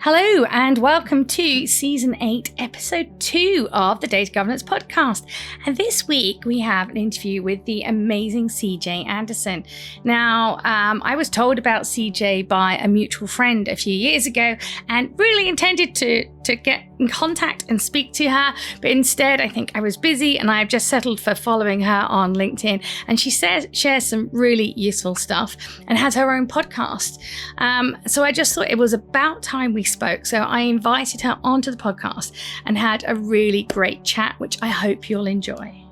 Hello, and welcome to Season 8, Episode 2 of the Data Governance Podcast. And this week we have an interview with the amazing CJ Anderson. Now, I was told about CJ by a mutual friend a few years ago and really intended to get in contact and speak to her. But instead, I think I was busy and I've just settled for following her on LinkedIn. And she shares some really useful stuff and has her own podcast. So I just thought it was about time we spoke. So I invited her onto the podcast and had a really great chat, which I hope you'll enjoy.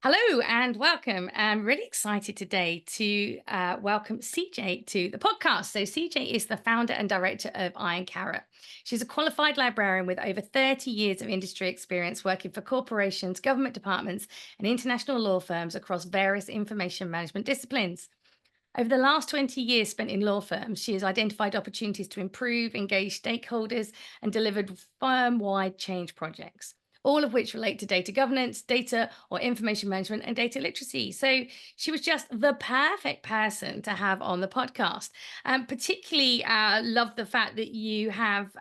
Hello and welcome. I'm really excited today to welcome CJ to the podcast. So CJ is the founder and director of Iron Carrot. She's a qualified librarian with over 30 years of industry experience working for corporations, government departments, and international law firms across various information management disciplines. Over the last 20 years spent in law firms, she has identified opportunities to improve, engage stakeholders, and delivered firm-wide change projects, all of which relate to data governance, data or information management, and data literacy. So she was just the perfect person to have on the podcast. Particularly love the fact that you have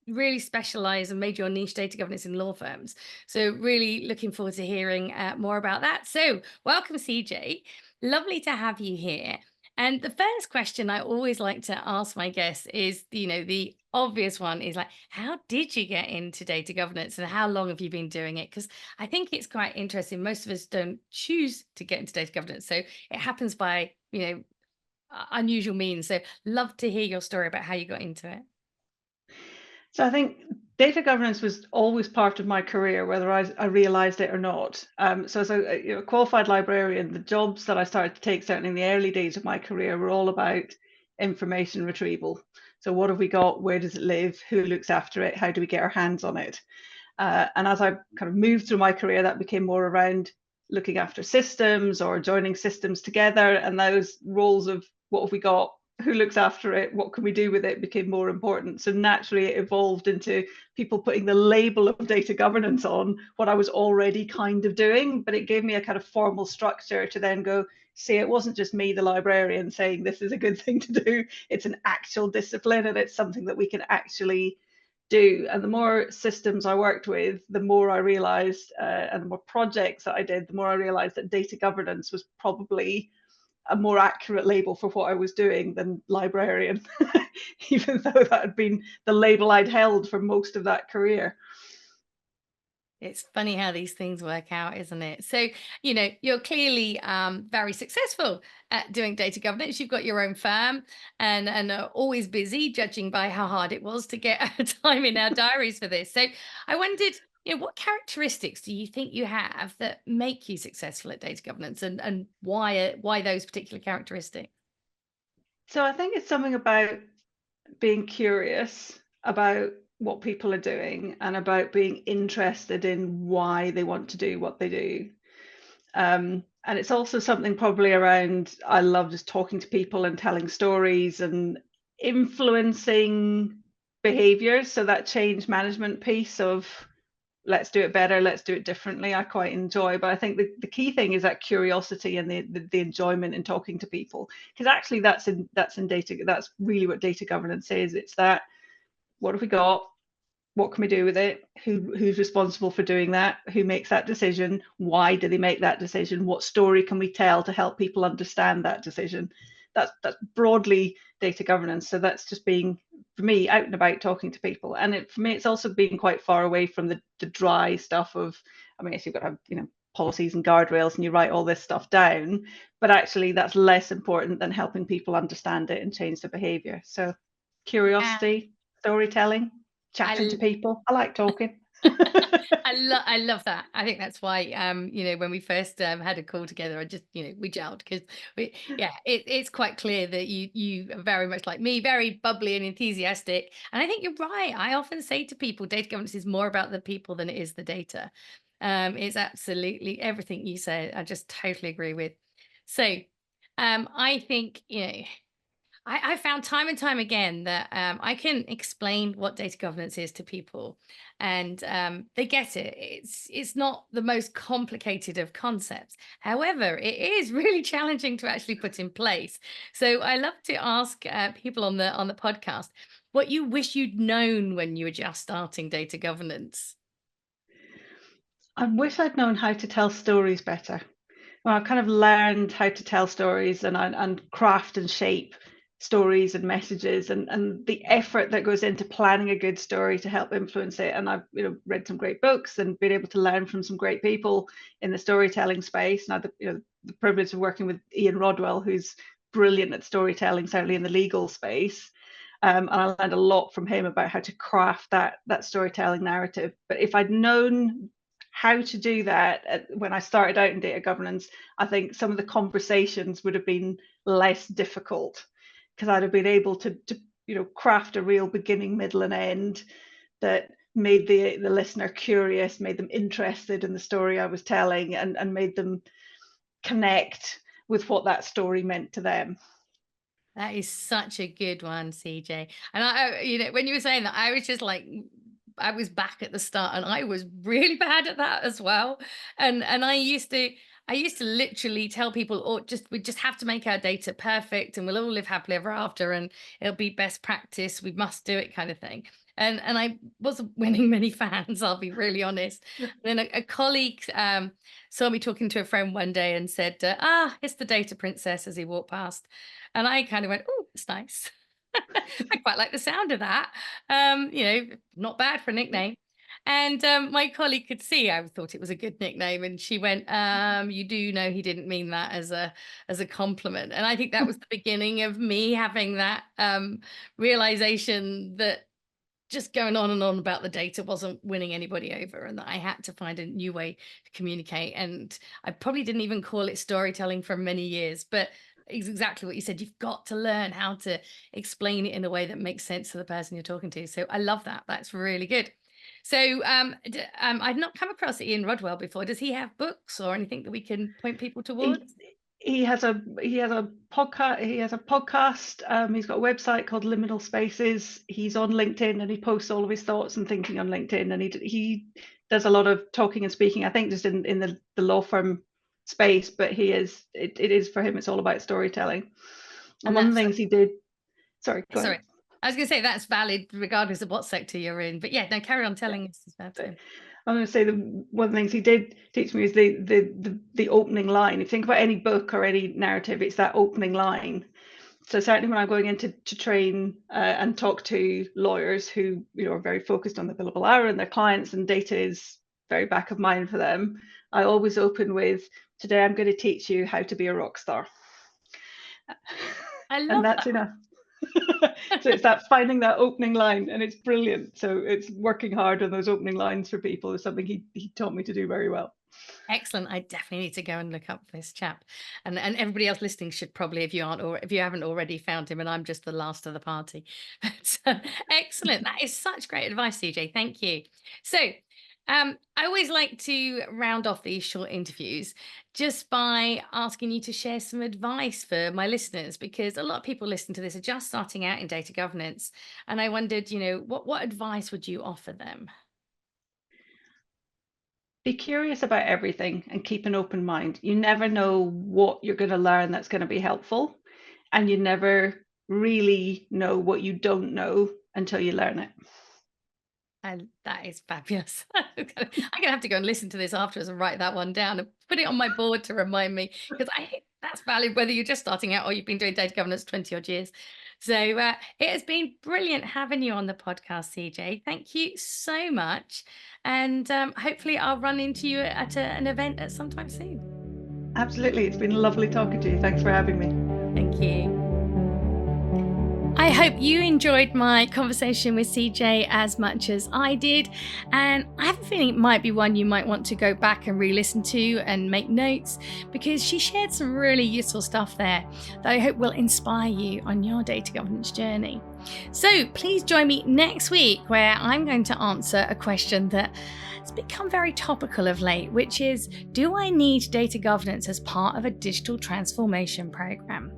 really specialized and made your niche data governance in law firms. So really looking forward to hearing more about that. So welcome, CJ. Lovely to have you here. And the first question I always like to ask my guests is, the obvious one is like, how did you get into data governance and how long have you been doing it? Because I think it's quite interesting. Most of us don't choose to get into data governance. So it happens by, unusual means. So love to hear your story about how you got into it. So I think data governance was always part of my career, whether I realized it or not. So as a qualified librarian, the jobs that I started to take, certainly in the early days of my career, were all about information retrieval. So what have we got? Where does it live? Who looks after it? How do we get our hands on it? And as I kind of moved through my career, that became more around looking after systems or joining systems together. And those roles of what have we got? Who looks after it? What can we do with it? Became more important. So naturally, it evolved into people putting the label of data governance on what I was already kind of doing. But it gave me a kind of formal structure to then go, see, it wasn't just me, the librarian, saying this is a good thing to do. It's an actual discipline and it's something that we can actually do. And the more systems I worked with, the more I realized, and the more projects that I did, the more I realized that data governance was probably a more accurate label for what I was doing than librarian, even though that had been the label I'd held for most of that career. It's funny how these things work out, isn't it? So, you're clearly very successful at doing data governance. You've got your own firm and are always busy, judging by how hard it was to get time in our diaries for this. So I wondered, what characteristics do you think you have that make you successful at data governance and why those particular characteristics? So I think it's something about being curious about what people are doing and about being interested in why they want to do what they do. And it's also something probably around, I love just talking to people and telling stories and influencing behaviors. So that change management piece of let's do it better, let's do it differently, I quite enjoy. But I think the key thing is that curiosity and the enjoyment in talking to people, because actually that's in data. That's really what data governance is. It's that, what have we got? What can we do with it? Who's responsible for doing that? Who makes that decision? Why do they make that decision? What story can we tell to help people understand that decision? That's broadly data governance. So that's just being, for me, out and about talking to people. And for me, it's also being quite far away from the dry stuff of, I mean, you've got to have, policies and guardrails and you write all this stuff down, but actually that's less important than helping people understand it and change their behavior. So curiosity, storytelling, chatting to people. I like talking. I love that. I think that's why when we first had a call together, I just we gelled because it's quite clear that you are very much like me, very bubbly and enthusiastic. And I think you're right. I often say to people, data governance is more about the people than it is the data. It's absolutely everything you said. I just totally agree with. So I think I found time and time again that I can explain what data governance is to people, and they get it. It's not the most complicated of concepts. However, it is really challenging to actually put in place. So I love to ask people on the podcast what you wish you'd known when you were just starting data governance. I wish I'd known how to tell stories better. Well, I've kind of learned how to tell stories and craft and shape stories and messages and the effort that goes into planning a good story to help influence it. And I've read some great books and been able to learn from some great people in the storytelling space. And I had the privilege of working with Ian Rodwell, who's brilliant at storytelling, certainly in the legal space. And I learned a lot from him about how to craft that storytelling narrative. But if I'd known how to do that when I started out in data governance, I think some of the conversations would have been less difficult because I'd have been able to craft a real beginning, middle, and end that made the listener curious, made them interested in the story I was telling, and made them connect with what that story meant to them. That is such a good one, CJ. And when you were saying that, I was just like, I was back at the start, and I was really bad at that as well. And I used to literally tell people, or we just have to make our data perfect, and we'll all live happily ever after, and it'll be best practice. We must do it, kind of thing. And I wasn't winning many fans. I'll be really honest. Then a colleague saw me talking to a friend one day and said, it's the data princess, as he walked past. And I kind of went, oh, it's nice. I quite like the sound of that. Not bad for a nickname. And my colleague could see I thought it was a good nickname, and she went, "You do know he didn't mean that as a compliment." And I think that was the beginning of me having that realization that just going on and on about the data wasn't winning anybody over, and that I had to find a new way to communicate. And I probably didn't even call it storytelling for many years, but it's exactly what you said. You've got to learn how to explain it in a way that makes sense to the person you're talking to. So I love that. That's really good. So I've not come across Ian Rodwell before. Does he have books or anything that we can point people towards? He has a podcast. He's got a website called Liminal Spaces. He's on LinkedIn, and he posts all of his thoughts and thinking on LinkedIn. And he does a lot of talking and speaking, I think, just in the law firm space. But it is for him, it's all about storytelling. And one of the things he did. Sorry, go ahead. I was going to say that's valid regardless of what sector you're in. But yeah, no, carry on telling us about him. I'm going to say one of the things he did teach me is the opening line. If you think about any book or any narrative, it's that opening line. So certainly when I'm going in to train and talk to lawyers who are very focused on the billable hour and their clients, and data is very back of mind for them, I always open with, "Today I'm going to teach you how to be a rock star." I love and that's that. enough. So it's that finding that opening line, and it's brilliant. So it's working hard on those opening lines for people is something he taught me to do very well. Excellent. I definitely need to go and look up this chap, and everybody else listening should probably, if you haven't already found him, and I'm just the last of the party. But, excellent. That is such great advice, CJ. Thank you. So I always like to round off these short interviews just by asking you to share some advice for my listeners, because a lot of people listening to this are just starting out in data governance, and I wondered, what advice would you offer them? Be curious about everything and keep an open mind. You never know what you're going to learn that's going to be helpful, and you never really know what you don't know until you learn it. And that is fabulous. I'm gonna have to go and listen to this afterwards and write that one down and put it on my board to remind me, because I think that's valid whether you're just starting out or you've been doing data governance 20 odd years. So it has been brilliant having you on the podcast, CJ. Thank you so much. And hopefully I'll run into you at an event at some time soon. Absolutely. It's been lovely talking to you. Thanks for having me. Thank you. I hope you enjoyed my conversation with CJ as much as I did, and I have a feeling it might be one you might want to go back and re-listen to and make notes, because she shared some really useful stuff there that I hope will inspire you on your data governance journey. So please join me next week, where I'm going to answer a question that has become very topical of late, which is, do I need data governance as part of a digital transformation program?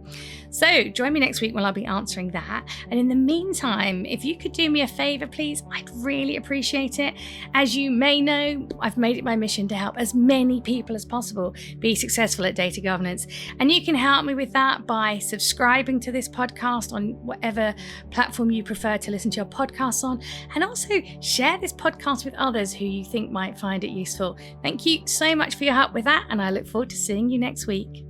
So join me next week when I'll be answering that. And in the meantime, if you could do me a favor, please, I'd really appreciate it. As you may know, I've made it my mission to help as many people as possible be successful at data governance. And you can help me with that by subscribing to this podcast on whatever platform you prefer to listen to your podcasts on. And also share this podcast with others who you think might find it useful. Thank you so much for your help with that. And I look forward to seeing you next week.